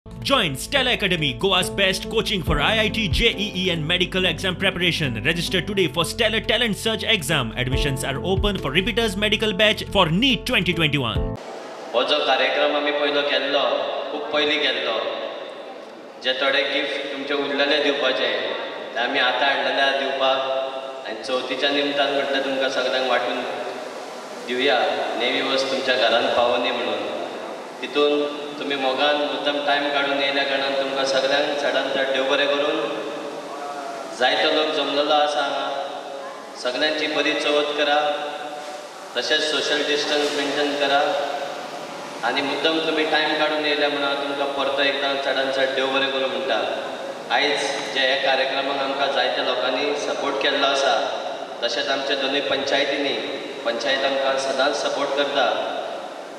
Join Stella Academy, Goa's best coaching for IIT, JEE and medical exam preparation. Register today for Stellar Talent Search exam. Admissions are open for repeaters medical batch for NEET 2021. हो जो कार्यक्रम आम्ही पयलो केल्लो खूप पयलीं केल्लो जे थोडे गिफ्ट तुमचे उरलेले दिवपाचे ते आमी आतां हाडलेले दिवपाक आनी चवथीच्या निमतान म्हटलें तुमकां सगळ्यांक वांटून दिवया नेवी वस्त तुमच्या घरान पावोनी म्हणून तितून तुम्ही मोगान मुद्दम टायम काढून येयल्या कारणान तुमकां सगळ्यांक चडांत चड देव बरें करून जायतो लोक जमलेलो आसा हांगा सगळ्यांची बरी चवथ करा तशेंच सोशल डिस्टन्स मेंटेन करा आनी मुद्दम तुम्ही टायम काढून येयल्या म्हणून हांव तुमकां परतो एकदां चडांत चड देव बरें करूं म्हणटा आयज जे हे कार्यक्रमाक आमकां जायत्या लोकांनी सपोर्ट केल्लो आसा तशेंच आमच्या दोनूय पंचायतींनी पंचायत आमकां सदांच सपोर्ट करता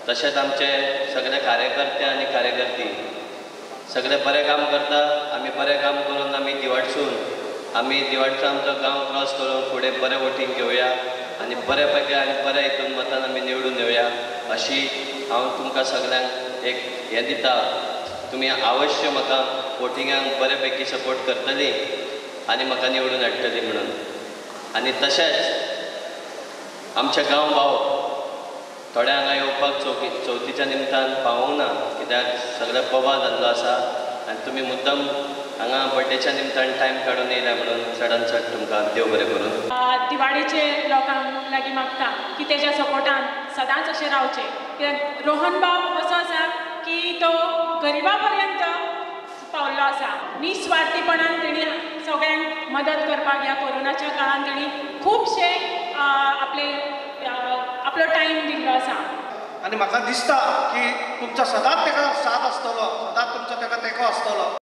तशेंच आमचे सगळे कार्यकर्ते आनी कार्यकर्ती सगळे बरें काम करता आमी बरें काम करून आमी दिवाडसून आमचो गांव क्रॉस करून फुडें बरें वोटींग घेवया आनी बरे पैकी आनी बऱ्या हितून मतान आमी निवडून येवया अशी हांव तुमकां सगळ्यांक एक हें दिता तुमी अवश्य म्हाका वोटिंगाक बरे पैकी सपोर्ट करतली आनी म्हाका निवडून हाडटली म्हणून आनी तशेंच आमचे गांव भाव थोडे हांगा येवपाक चवथीच्या निमतान पावूंक ना कित्याक सगळे बोबा जाल्लो आसा आनी तुमी मुद्दम हांगा बर्थडेच्या निमतान टायम काडून येयल्या म्हणून चडांत चड तुमकां देव बरें करून दिवाळीचे लोकांक लागीं मागता की तेज्या सपोर्टान सदांच अशें रावचें कित्याक रोहन भाव असो आसा की तो गरिबा पर्यंत पावल्लो आसा निस्वार्थीपणान तेणी सगळ्यांक मदत करपाक ह्या कोरोनाच्या काळान तेणी खुबशे आपलो टायम दिल्लो आसा आनी म्हाका दिसता की तुमचो सदांच ताका साथ आसतलो सदांच तुमचो ताका तेंको आसतलो